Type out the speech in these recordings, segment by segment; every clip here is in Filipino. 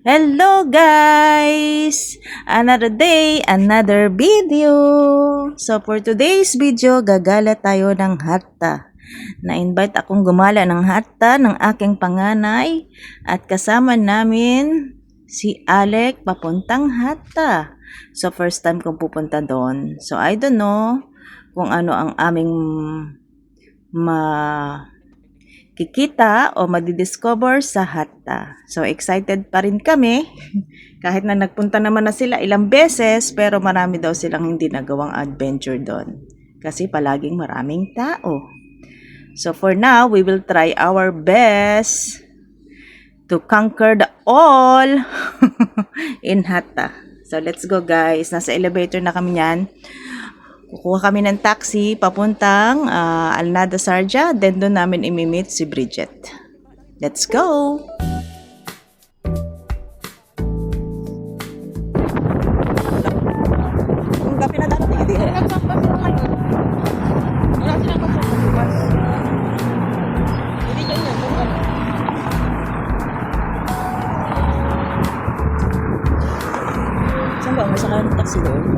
Hello guys! Another day, another video. So for today's video, gagala tayo ng hatta. Na-invite akong gumala ng hatta ng aking panganay at kasama namin si Alec papuntang hatta. So first time kong pupunta doon. So I don't know kung ano ang aming kikita o madidiscover sa hatta. So, excited pa rin kami. Kahit na nagpunta naman na sila ilang beses, pero marami daw silang hindi nagawang adventure doon. Kasi palaging maraming tao. So, for now, we will try our best to conquer the all in hatta. So, let's go guys. Nasa elevator na kami yan. Kukuha kami ng taxi papuntang Alnada Sarja. Then doon namin imimit si Bridget. Let's go! Ang gabi na dapat hindi. Wala silang pagsasalupas. Hindi niya kung ano. Saan ba? Masaka ng taxi doon?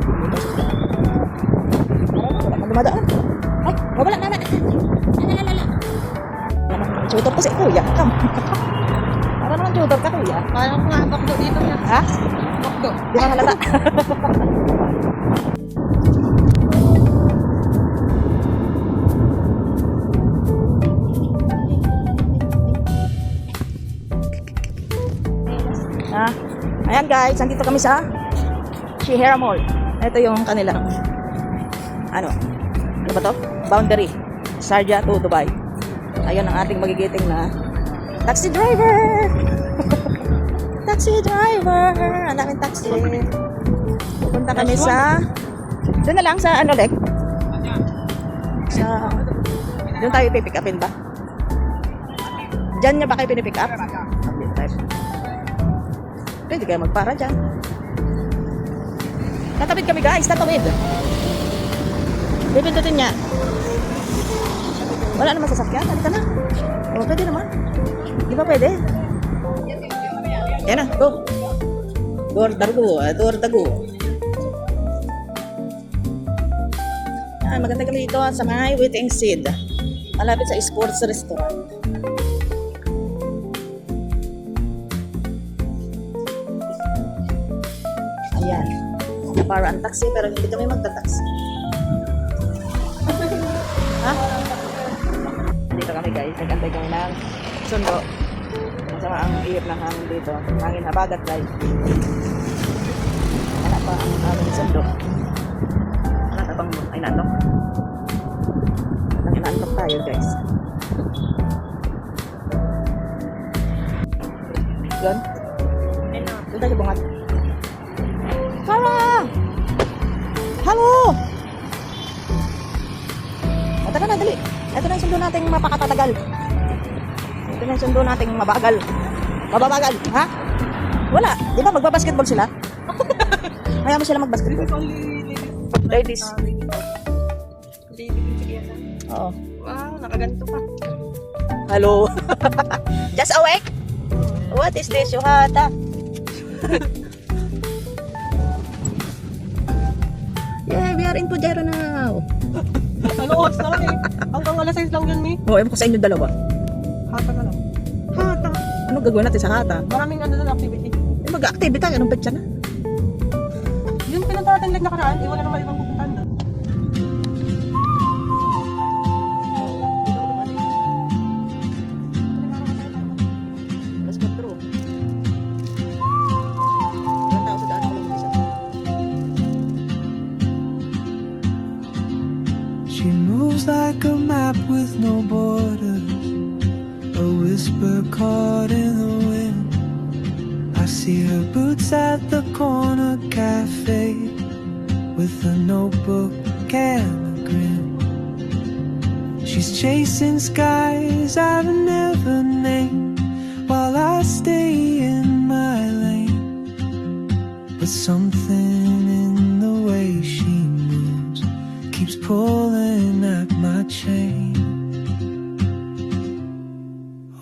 Dumadaan. Ay, wala na. Lala. Tutor kasi kuya. Kam. Para naman tutor ka kuya. Kaya ko nga bakdo dito niya. Ha? Bakdo. Di ka halata. Ayan guys, nandito kami sa Shihera Mall. Ito yung kanilang ano ba to? Boundary. Sharjah to Dubai. Ayun ang ating magigiting na taxi driver. Taxi driver. Ang daming taxi. Pupunta kami sa doon na lang sa ano Lek? Sa doon tayo pipick upin ba? Diyan niya ba kayo pinipick up? Pwede kayo magpara dyan. Tatawid kami guys, tatawid. Pipindutin niya. Wala naman sasakyan, halika na. O, pwede naman. Di ba pwede? Yan na, go. Door dago. Maganda kami dito sa may waiting seat. Malapit sa sports restaurant. Ayan. Para ang taxi pero hindi kami magta-taxi. Ha? Dito kami guys, nag-antay kami ng sundo. Masama ang ihip ng hangin dito. Hangin habagat guys. Wala pa ang aming sundo. Wala na bang ay naantok? Naantok tayo guys. Doon? Doon tayo bungat. Sarah! Hello! Tara na, dali. Ito na yung sundo nating mapakatatagal. Ito na yung sundo nating mabagal. Mababagal, ha? Wala. Di ba magbabasketball sila? Kaya mo sila magbasketball. Ladies. Oo. Wow, nakaganto pa. Hello. Just awake? What is this, Yohata? Yeah, we are in Pujero now. Ano oras na lang eh. Hanggang alas 6 lang yun, May. Oh, ewan ko sa inyo dalawa. Hata ka lang. Hata. Ano gagawin natin sa hata? Maraming ano na activity. Mag-activity tayo. Anong petsa na? Yung pinunta natin like nakaraan, wala naman ibang pupuntahan doon. Let's go through. Ilang tao sa daan ko lang isa. She moves like a map with no borders, a whisper caught in the wind. I see her boots at the corner cafe with a notebook and a grin. She's chasing skies I've never named while I stay in my lane. But something in the way she moves keeps pulling at my chain.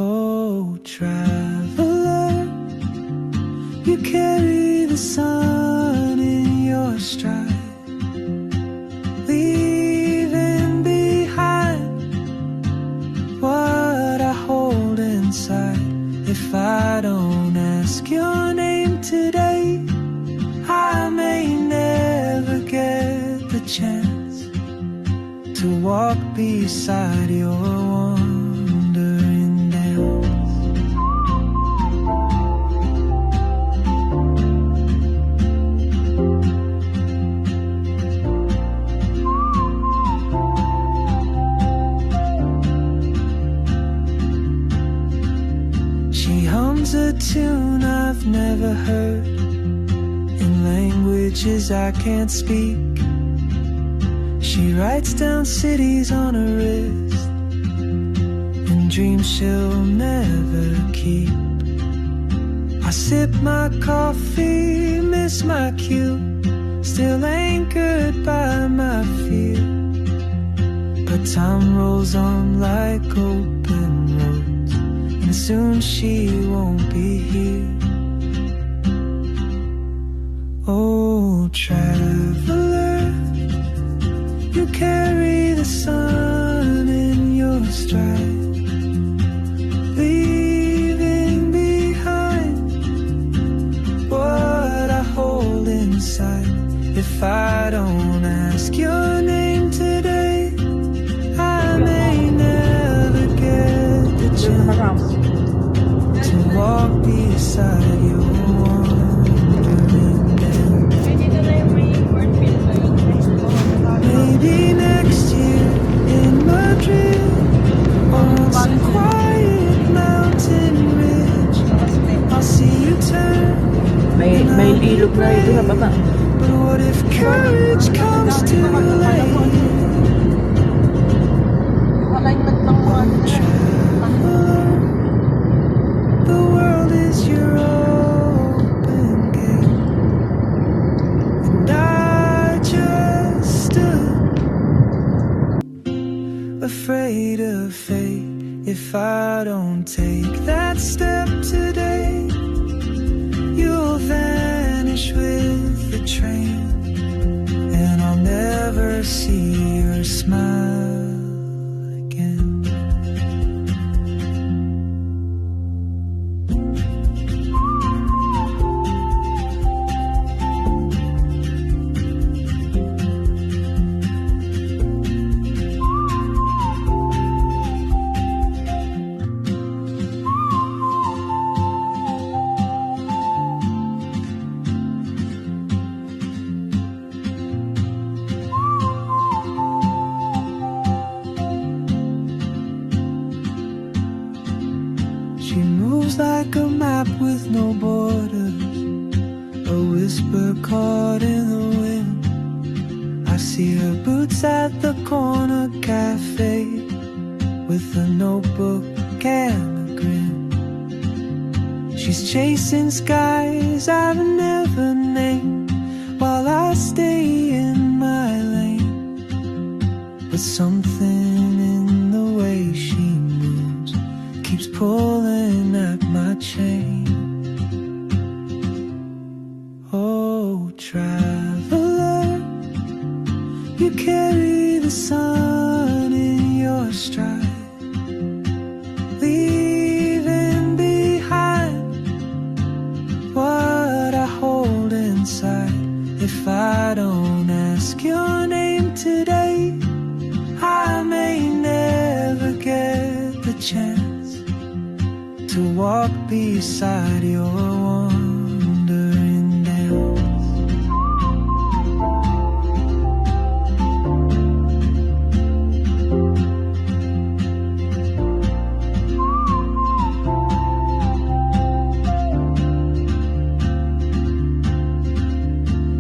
Oh, traveler, chance to walk beside your wandering dance. She hums a tune I've never heard in languages I can't speak. She writes down cities on her wrist and dreams she'll never keep. I sip my coffee, miss my cue, still anchored by my fear. But time rolls on like open roads, and soon she won't be here. Oh, traveler, you carry the sun in your stride, leaving behind what I hold inside. If I don't ask your name today, I may never get the chance to walk beside your wandering dance. Maybe next year in Madrid, on some quiet mountain ridge, I'll see you turn. May ilog na ito na baba. But what if courage comes too late? Alignment ng mga The world is your open gate, and I just stood afraid of fate. If I don't take that step today, you'll vanish with the train, and I'll never see your smile again. She moves like a map with no borders, a whisper caught in the wind. I see her boots at the corner cafe with a notebook and a grin. She's chasing skies I've never named while I stay in my lane. But something in the way she moves keeps pulling at my chain. Oh, traveler, you carry the sun in your stride, leaving behind what I hold inside. If I don't ask your name today, I may never get the chance to walk beside your wandering dance.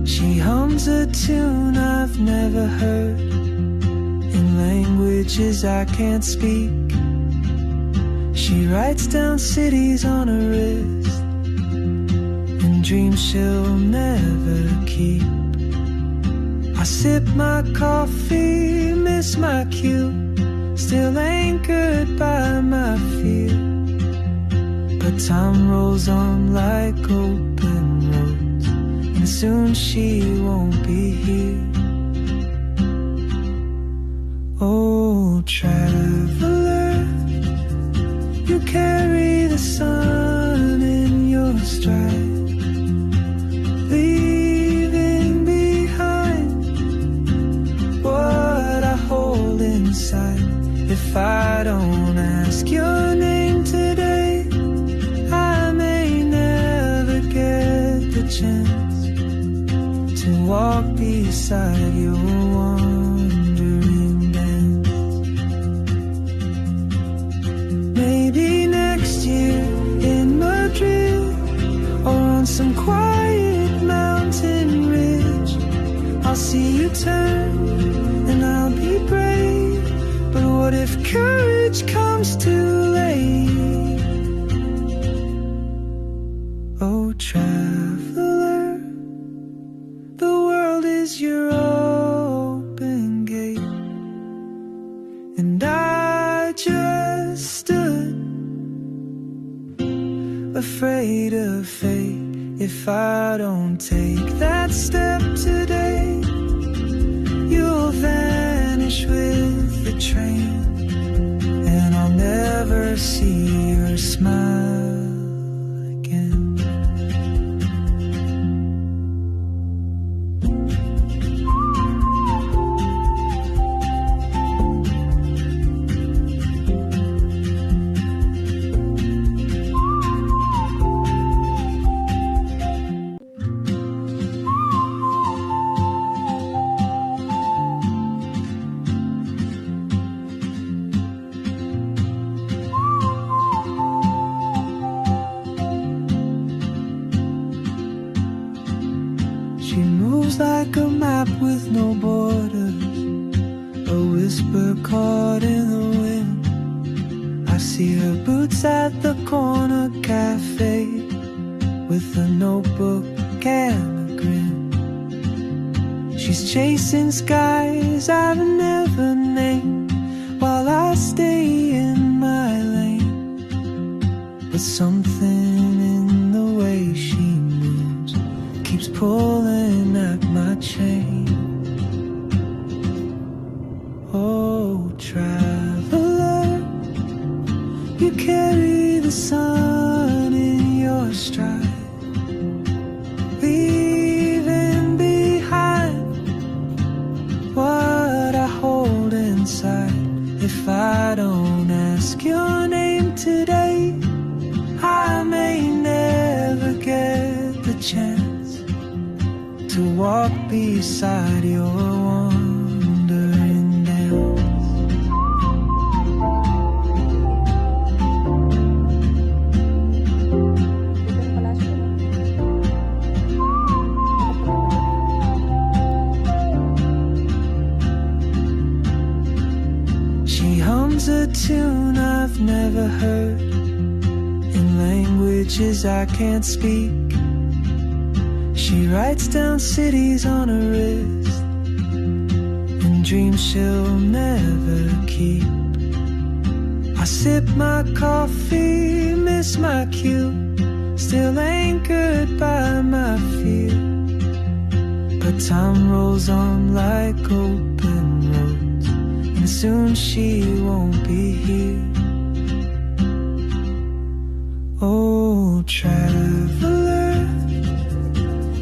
She hums a tune I've never heard in languages I can't speak. She writes down cities on her wrist and dreams she'll never keep. I sip my coffee, miss my cue, still anchored by my fear. But time rolls on like open roads, and soon she won't be here. Oh, traveler, you carry the sun in your stride, leaving behind If I don't ask your name today, I may never get the chance to walk beside your wandering dance. Maybe next year in Madrid, or on some quiet mountain ridge, I'll see you turn and I'll be brave. But what if courage comes too late? Oh, traveler, the world is your open gate, and I just stood afraid of fate. If I don't take that step today, you'll vanish with the train, and I'll never see your smile again. She moves like a map with no borders, a whisper caught in the wind. I see her boots at the corner cafe, with a notebook and a grin. She's chasing skies I've never named, while I stay in my lane. But something in the way she moves keeps pulling at my chain. Oh, traveler, you carry the sun in your stride, leaving behind what I hold inside. If I don't ask your name today, I may never get the chance to walk beside your wandering dance. She hums a tune I've never heard, in languages I can't speak. She writes down cities on her wrist, and dreams she'll never keep. I sip my coffee, miss my cue, still anchored by my fear. But time rolls on like open roads, and soon she won't be here. Oh, traveler,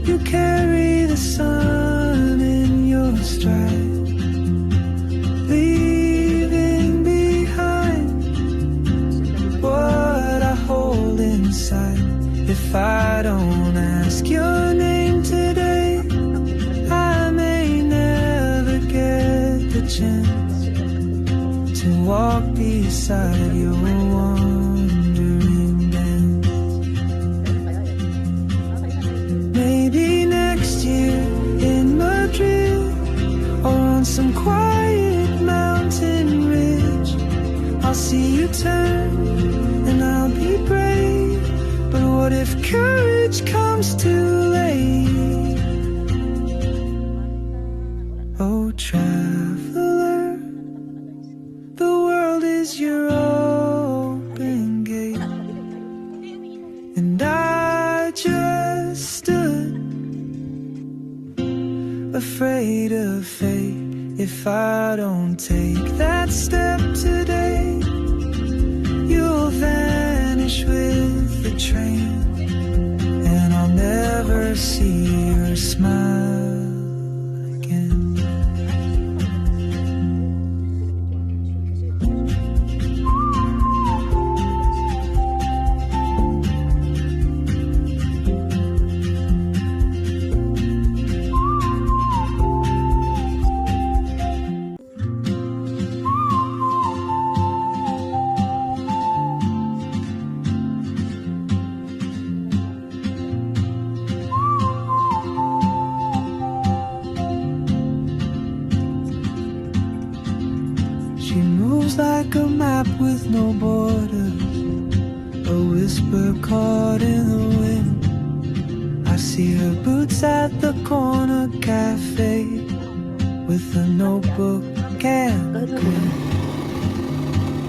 you carry the sun in your stride, leaving behind what I hold inside. If I don't ask your name today, I may never get the chance to walk beside your wandering dance. Maybe next year in Madrid, or on some quiet mountain ridge, I'll see you turn and I'll be brave. But what if courage comes too late? Oh, traveler, the world is your open gate, and I just stood afraid of fate. If I don't take that step today, you'll vanish with the train, and I'll never see your smile again. She moves like a map with no borders, a whisper caught in the wind. I see her boots at the corner cafe with a notebook and a pen.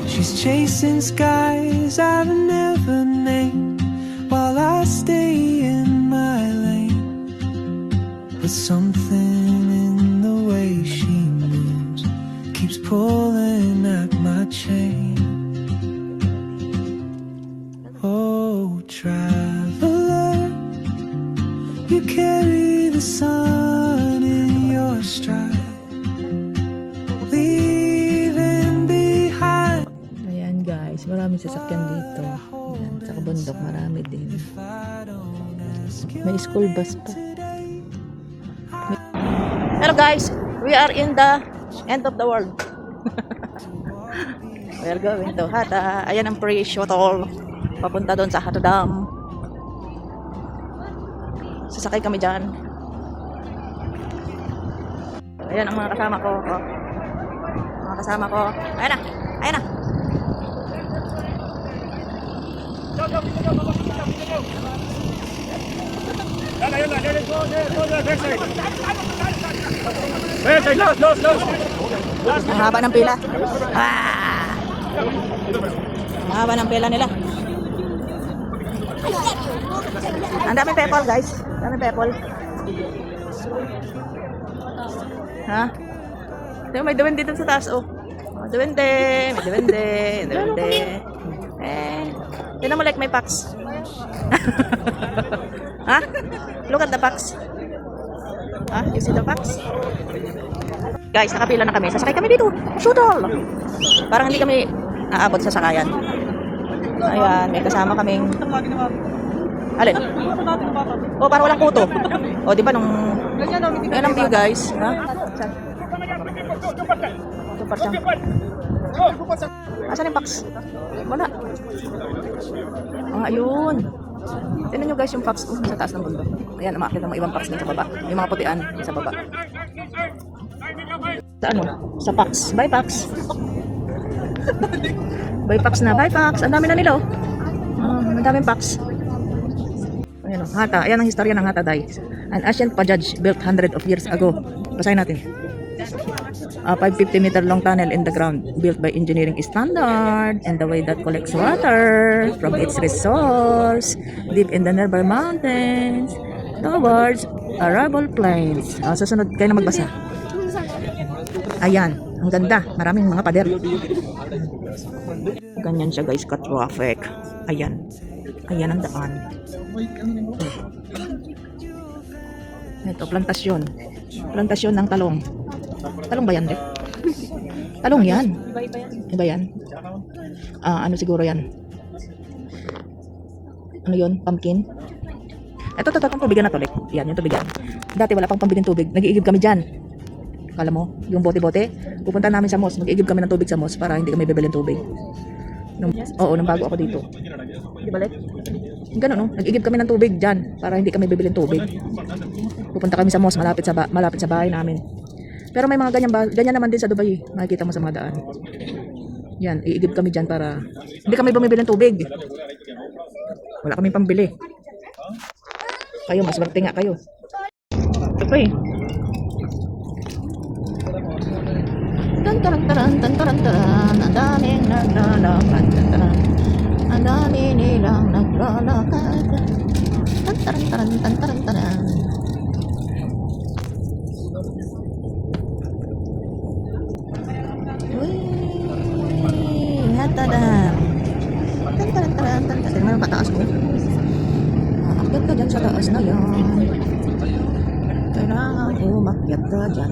She's chasing skies I've never named while I stay in my lane. But something in the way she moves keeps pulling at my chain. Oh, traveler, you carry the sun in your stride, leaving behind. Ayan guys, maraming sasakyan dito. Ayan, sa kabundok marami din. May school bus pa. Hello guys, we are in the end of the world. We are going to Hatta. Ayan ang pre-shuttle. Papunta doon sa Hatta Dam. Sasakay kami dyan. Ayan ang mga kasama ko. Oh. Mga kasama ko. Ayan na. Ayan na. Ang haba ng pila. Ah! Ang haba ng pila nila. Ang daming people guys. Ang daming people. Ha? Ito may duwende dito sa taas oh. Duwende. May duwende. Duwende. Tinan mo like may packs. Ha? Look at the packs. Ha? You see the packs? Guys, nakapila na kami. Sasakay kami dito. Shuttle. Parang hindi kami aabot sa sakayan. Ayan, may kasama kaming... Alin? Oh, parang walang kuto. Oh, di ba nung... Ayan ang view, guys. Ha? Saan? Ito parang... Asan yung packs? Wala. Ah, ayun. Tignan nyo guys yung packs sa taas ng bundok. Ayan, umakit ang mga ibang packs din sa baba. Yung mga putian sa baba. Sa ano? Sa packs. Bye packs. Bye packs na. Bye packs. Ang dami na nila oh. Ang daming packs. Ayan oh. Hatta. Ayan ang historya ng Hatta Dai. An ancient pajaj built hundreds of years ago. Basahin natin. A 550 meter long tunnel in the ground built by engineering standard and the way that collects water from its resource deep in the nearby mountains towards arable plains. Susunod kayo na magbasa. Ayan, ang ganda. Maraming mga pader. Ganyan siya guys, ka-traffic. Ayan. Ayan ang daan. Ito, plantasyon. Plantasyon ng talong. Talong ba yan, Dek? Talong yan. Iba yan. Ano siguro yan? Ano yun? Pumpkin? Ito, tubigan na to, Dek. Yan, yung tubigan. Dati wala pang pambiling tubig. Nag-iigib kami dyan. Kala mo, yung bote-bote. Pupunta namin sa Moss. Mag-iigib kami ng tubig sa Moss para hindi kami bibilin tubig. Nung bago ako dito. Di ba, Dek? Ganun, no? Nag-iigib kami ng tubig dyan para hindi kami bibilin tubig. Pupunta kami sa Moss, malapit sa bahay namin. Pero may mga ganyan naman din sa Dubai. Makikita mo sa mga daan. Yan, iigib kami dyan para hindi kami bumibili ng tubig. Wala kaming pambili. Kayo, mas swerte nga kayo. Okay. Tan-taran-taran, tan-taran-taran. Ang daming naglalakad. Tan-taran. Ang dami nilang naglalakad. Tan-taran-taran, tan-taran-taran. Hatta Dam. Tan-taran-taran, tan-taran. Tingnan mo pataas ko. Aakyat ka dyan sa taas na yan. Kailangan umakyat ka dyan.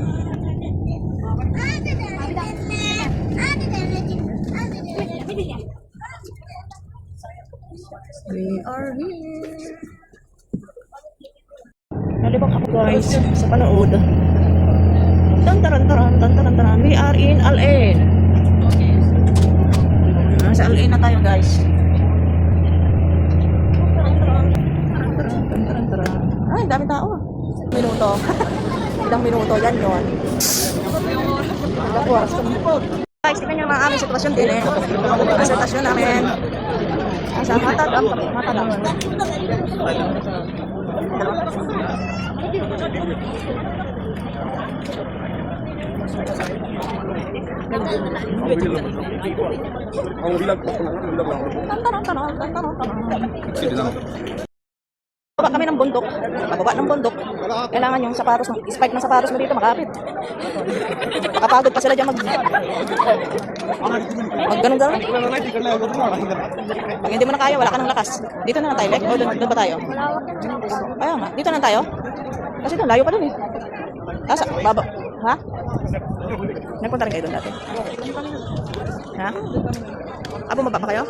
We are here. Nalibak ako guys sa panood. Tan-taran-taran, tan-taran-taran. We are in Al-Ain. Sa Al-Ain na tayo guys. Ay, dami tao. Minuto. Ilang minuto yan yun. Ilang oras. Guys, tingnan nyo naman ang aming sitwasyon din eh. Ang sitwasyon namin. Sa Matadam. Baba kami ng bundok. Pababa ng bundok. Kailangan yung sapatos, spike ng sapatos mo dito makapit. Nakapagod pa sila dyan mag ganun-ganun. Pag hindi mo na kaya, wala ka ng lakas. Dito na lang tayo, o doon ba tayo? Ayaw nga, dito na tayo. Kasi doon, layo pa doon eh. Asa, baba. Ha? Nagpunta rin kayo doon dati. Ha? Bumaba pa kayo?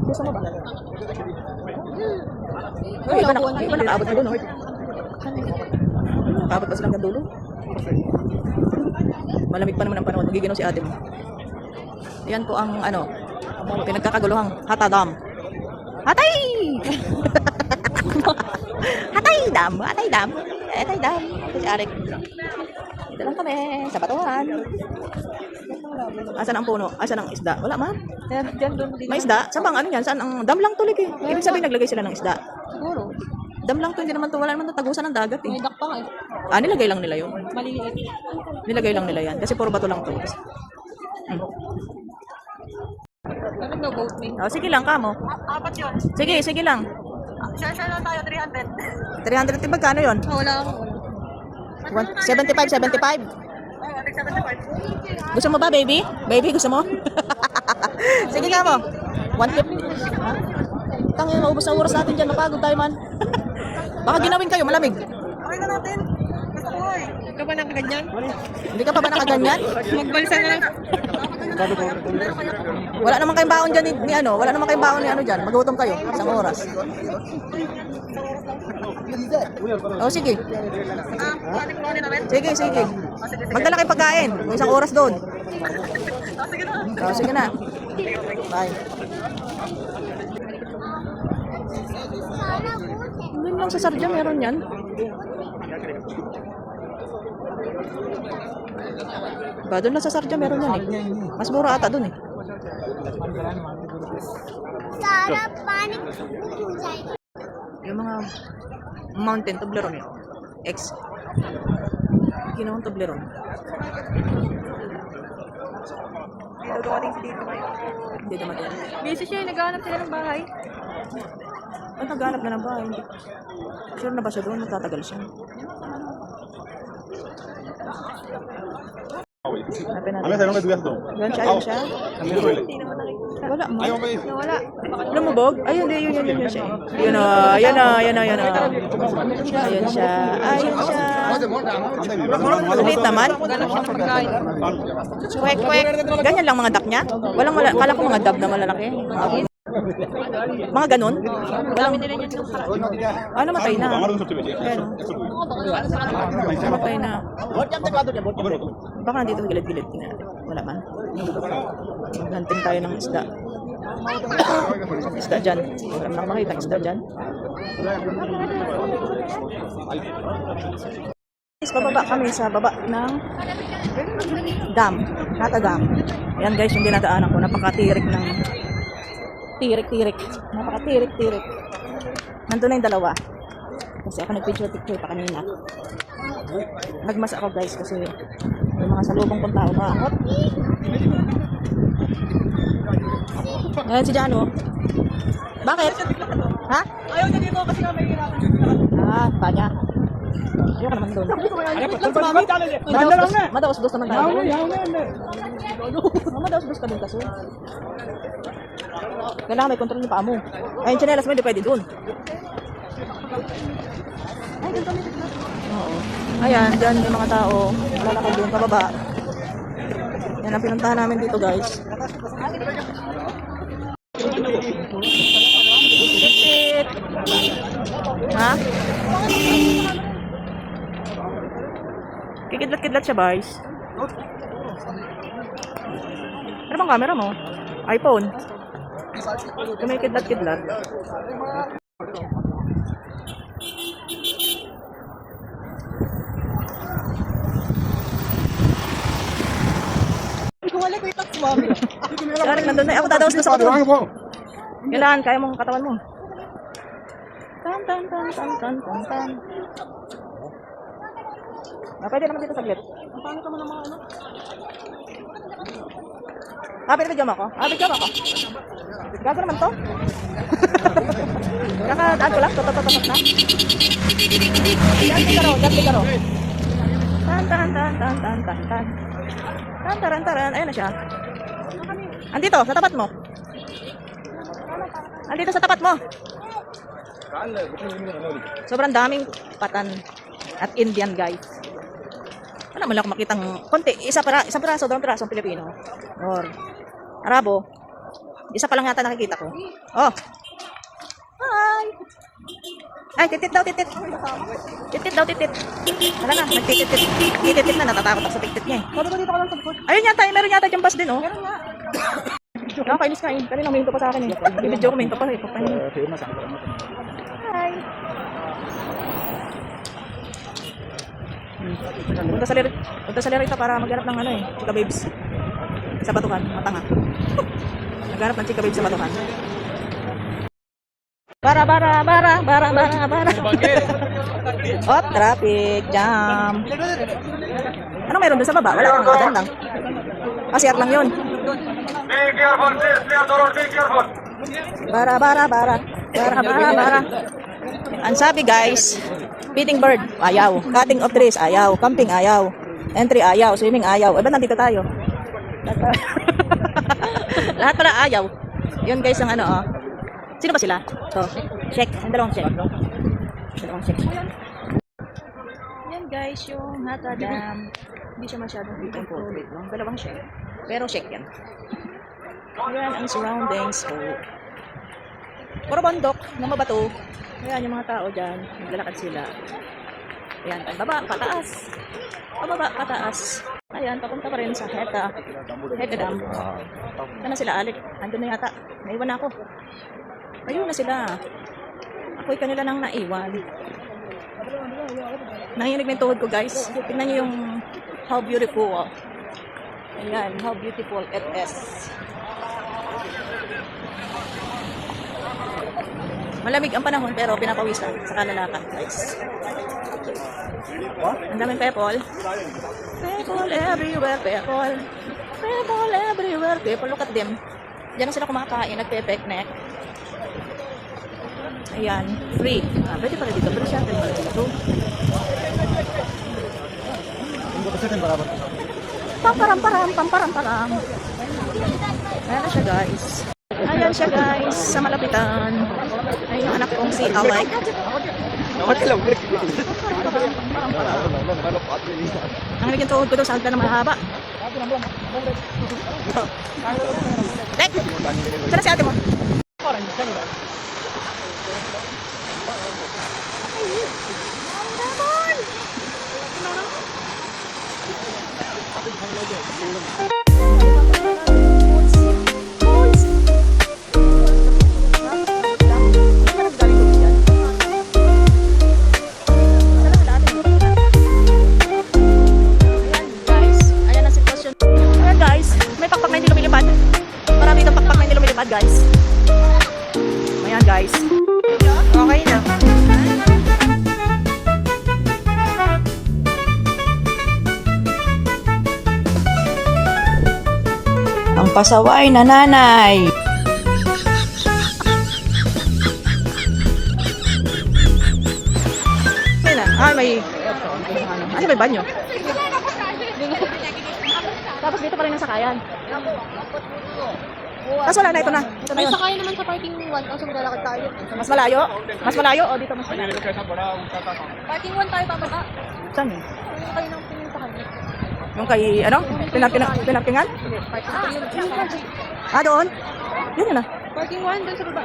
Gusto mo ba? Uy, iba nakaabot na doon, oh. Nakaabot pa silang hanggang dulo. Malamig pa naman ang panahon. Nagiginaw si ate mo. Yan po ang, pinagkakaguluhang Hatadam. Hatay! Hatay dam! Hatay dam! Hatay dam! Ito si Arik. Dito lang kami, sa batuhan. Asan ang puno? Asan ang isda? Wala man. May isda? Saan bang ano yan? Saan ang dam lang tulig eh? Ibig sabihin naglagay sila ng isda. Siguro. Dam lang to, hindi naman to. Wala naman to tagusan ng dagat eh. May dak pa nga eh. Nilagay lang nila yun. Maliliit. Nilagay lang nila yan. Kasi puro bato lang to. Bakit no boat me? Oh, sige lang, kamo. Apat yun. Sige lang. Share lang tayo, 300. 300 magkano yun? Wala. 75. Oh, 75. Gusto mo ba, baby? Baby, gusto mo? Sige nga mo. 150. Tangin, maubos na oras natin dyan. Mapagod tayo man. Baka ginawin kayo, malamig. Okay na natin. Gusto ko eh. Ikaw ba nakaganyan? Hindi ka pa ba nakaganyan? Magbalsa na lang. Wala naman kayong baon dyan wala naman kayong baon ni dyan. Magutom kayo, isang oras. Oh, sige. Sige. Magdala kayo pagkain. Isang oras doon. Oh, sige na. Bye. Doon lang sa Sarja, meron yan. Ba, doon lang sa Sarja, meron yan eh. Mas mura ata doon eh. Yung mga mountain Toblerone eh. X. Ginawang Toblerone. Dito dumating si Tito kayo. Hindi dumating. Busy siya, naghahanap sila ng bahay. Ang naghanap na ng bahay. Sure na ba siya doon? Nagtatagal siya. Hanapin natin. Yan siya. Wala mo. Wala. Lumubog? Ay, hindi. Yun siya. Yun o. Ayun siya. Maliit naman. Kwek. Ganyan lang mga duck niya? Kala ko mga dab na malalaki. Mga ganun? Namatay na. Ayan o. Namatay na. Baka nandito gilid-gilid. Wala man. Maghanting tayo ng isda. Isda dyan. Wala man makita ang isda dyan. Bababa kami sa baba ng dam. Hatadam. Ayan guys, yung dinadaanan ko. Napakatirik ng tirik. Napakatirik. Nandun na yung dalawa. Kasi ako nagpicture pa kanina. Nagmas ako guys kasi may mga salubong kong tao maangot. Ayan si Jano. Bakit? Ha? Ayaw niya dito kasi nga may hirapan. Panya. Ayaw ka naman doon. Madaos-dos naman tayo. Madaos-dos ka doon kasi. Kailangan may control yung paa mo. Ayun, chinelas mo, hindi pwede doon. Ay, doon kami. Oo. Ayan, dyan yung mga tao. Lalakad doon, kababa. Yan ang pinuntahan namin dito, guys. Sit. Ha? Kikidlat-kidlat siya, guys. Ano bang camera mo? iPhone. Kumikidlat-kidlat. Bumalik ko yung sumami. Si Arik nandun na. Ako dadawas na sa katawan. Kailangan, kaya mong katawan mo. Tan, tan, tan, tan, tan, tan, tan. Pwede naman dito saglit. Paano ka mo ng mga ano? Binibidyo mo ako? Bidyo mo ako. Gago naman to. Nakadaan ko lang. Totototot na. Dati ka raw. Tan, tan, tan, tan, tan, tan, tan. Tan, taran, taran. Ayan na siya. Andito, sa tapat mo. Andito sa tapat mo. Sobrang daming patan at Indian guys. Wala mo lang akong makitang konti. Isang piraso, dalawang piraso ang Pilipino. Or Arabo. Isa pa lang yata nakikita ko. Oh. Hi. Ay, titit daw, titit. Titit daw, titit. Wala na, nagtitit. Titit na, natatakot ako sa titit niya eh. Sabi ko dito ka lang sa likod. Ayun yata, meron yata dyan bus din oh. Meron nga. Nakakainis kain. Kanina huminto pa sa akin eh. Ibidyo ko, huminto pa eh. Hi. Punta sa Lerita para maghanap ng ano eh, chika babes. Sa Batuhan, matanga. Naghanap ng chika babes sa Batuhan. Bara. Oh, traffic jam. Anong meron doon sa baba? Wala kang dyan lang. Siat lang yun. Bara. Ang sabi guys, feeding bird, ayaw. Cutting of trees, ayaw. Camping, ayaw. Entry, ayaw. Swimming, ayaw. Ba't nandito tayo? Lahat pala ayaw. Yun guys ang ano oh. Sino ba sila? So, check. Ang dalawang check. Yan guys, yung Hata Dam. Hindi siya masyadong important. Dalawang check. Pero check yan. Yan ang surroundings ko. Puro bundok na mabato. Ayan yung mga tao dyan. Naglalakad sila. Ayan, pababa, pataas. Pababa, pataas. Ayan, papunta pa rin sa Heta Dam. Saan na sila, Alec? Andun na yata. Naiwan na ako. Ayun na sila. Ako'y kanila nang naiwan. Nanginig na yung tuhod ko, guys. Tingnan nyo yung how beautiful. Ayan, how beautiful it is. Malamig ang panahon pero pinapawisan sa kalalakan, guys. Ang daming people. People everywhere, people. People everywhere, people. Look at them. Diyan na sila kumakain, nagpe-picnic. Ayan, free. Pwede pala dito, pero syempre pala dito. Pamparam. Ayan na siya, guys. Ayan siya, guys, sa malapitan. Ayun yung anak kong si Alec. Ang naging tuhod ko daw sa hagdan na mahaba. Lek! Saan na si ate mo? Guys. Ayan guys. Okay na. Ang pasaway na nanay. Ayan na. Ay, may may banyo. Tapos dito pa rin ang sakayan. Mas wala na, ito na. Ito na May yun. sakay naman sa parking 1 kasi maglalakad tayo. Mas malayo? Mas malayo o dito mas malayo? Parking 1 tayo bababa. Saan yun? Yung kayo nang tingin sa kanya. Yung kay, ano? Pinapingan? Doon? Yun yun ah. Parking 1 dun sa baba.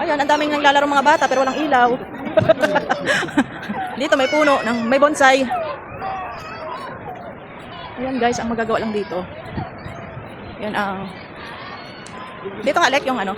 Ayan, ang daming naglalaro mga bata pero walang ilaw. Dito may puno, may bonsai. Ayan guys, ang magagawa lang dito. Yan ang... Dito nga, Alec, yung ano.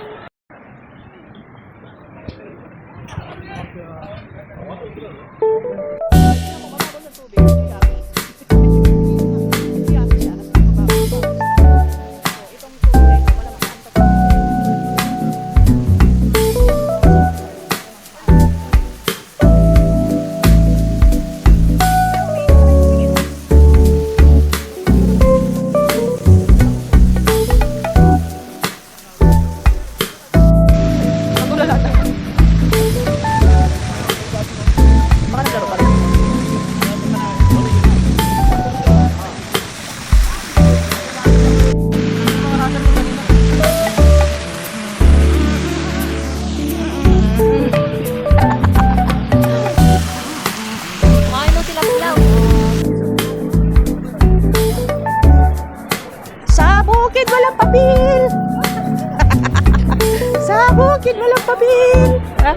akin, walang pabil. Ha?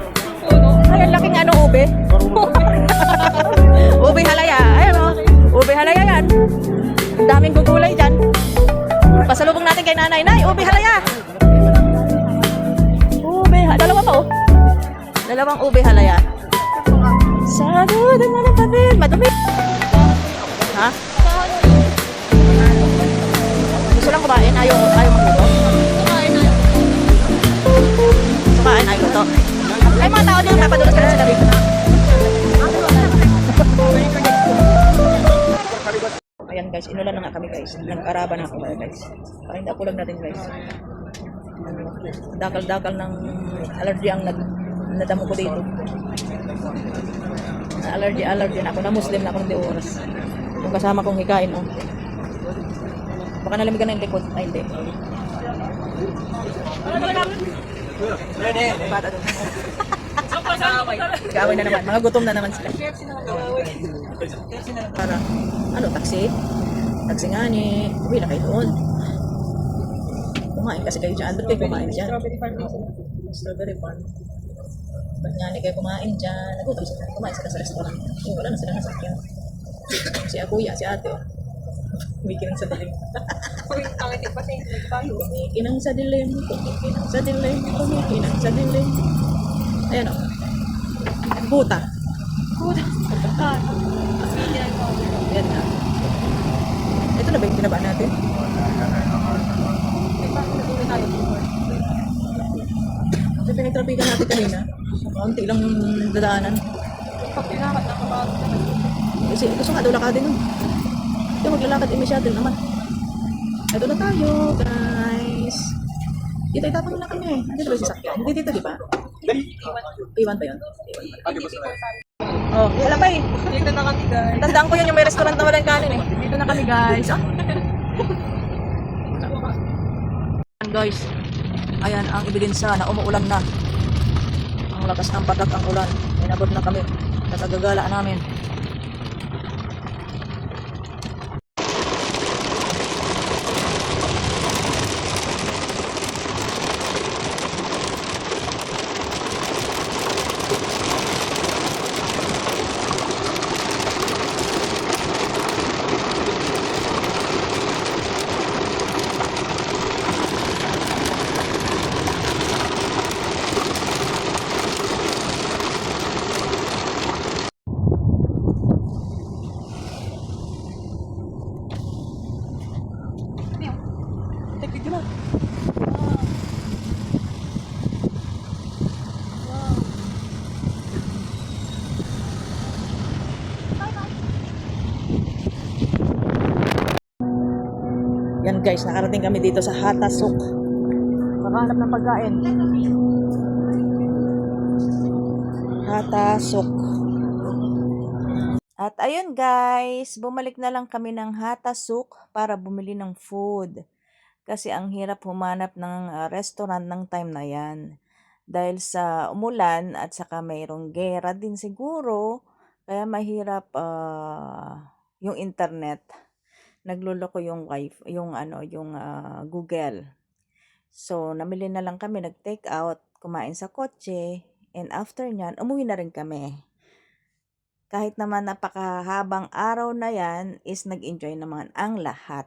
Ay, ang laking ano, ube. Ube halaya. Ayan o. Ube halaya yan. Ang daming gugulay dyan. Pasalubong natin kay nanay. Nay, ube halaya. Dalawa pa oh. Dalawang ube halaya. Sagot ang walang pabil. Madumi. Ha? Gusto lang kumain. Ayaw magluto. Kumain, ayaw luto. Ay, mga tao din napadulas ka na sila dito. Ayan guys, inulan na nga kami guys. Nag-araba na ako guys. Pahinda ko lang natin guys. Dakal-dakal ng allergy ang nadamo ko dito. Allergy na ako. Na Muslim na ako ng oras. Yung kasama kong hikain oh. Baka nalamigan na yung likod. Ay, hindi. Bata doon. Kaaway na naman. Mga gutom na naman sila. Para, ano, taxi? Taxi nga ni. Uwi na kayo doon. Kumain kasi kayo dyan. Ba't kayo kumain dyan? Strawberry farm. Ba't nga ni kayo kumain dyan? Nagutom sila. Kumain sila sa restaurant. Wala na sila nasakyan. Si Akuya, si ate. Kumikinang sa dilim. Kumikinang sa dilim. Kumikinang sa dilim. Kumikinang sa dilim. Ayan o. Buta. Ayan na. Ito na ba yung binabaan natin? Kasi pinagtrapikan natin kanina. Kaunti lang yung dadaanan. Kasi gusto nga daw lakadin nun. Ito maglalakad yung may shuttle naman. Ito na tayo, guys. Dito itapon na kami. Dito ba yung sasakyan? Hindi dito, di ba? Iwan ba yun? Oh, wala pa eh. Dito na kami guys. Tandaan ko yun yung may restaurant na walang kanin eh. Dito na kami, guys. Ah. Ayan, guys. Ayan ang ebidensya na umuulan na. Ang lakas ng patak ang ulan. Inabot na kami. Nakagagala namin. Take video na. Yan guys, nakarating kami dito sa Hatasuk. Makahanap ng pagkain. Hatasuk. At ayun guys, bumalik na lang kami ng Hatasuk para bumili ng food. Kasi ang hirap humanap ng restaurant ng time na yan. Dahil sa umulan at saka mayroong gera din siguro, kaya mahirap yung internet. Nagluloko yung wifi, yung Google. So namili na lang kami, nag-take out, kumain sa kotse, and after nyan, umuwi na rin kami. Kahit naman napakahabang araw na yan, is nag-enjoy naman ang lahat.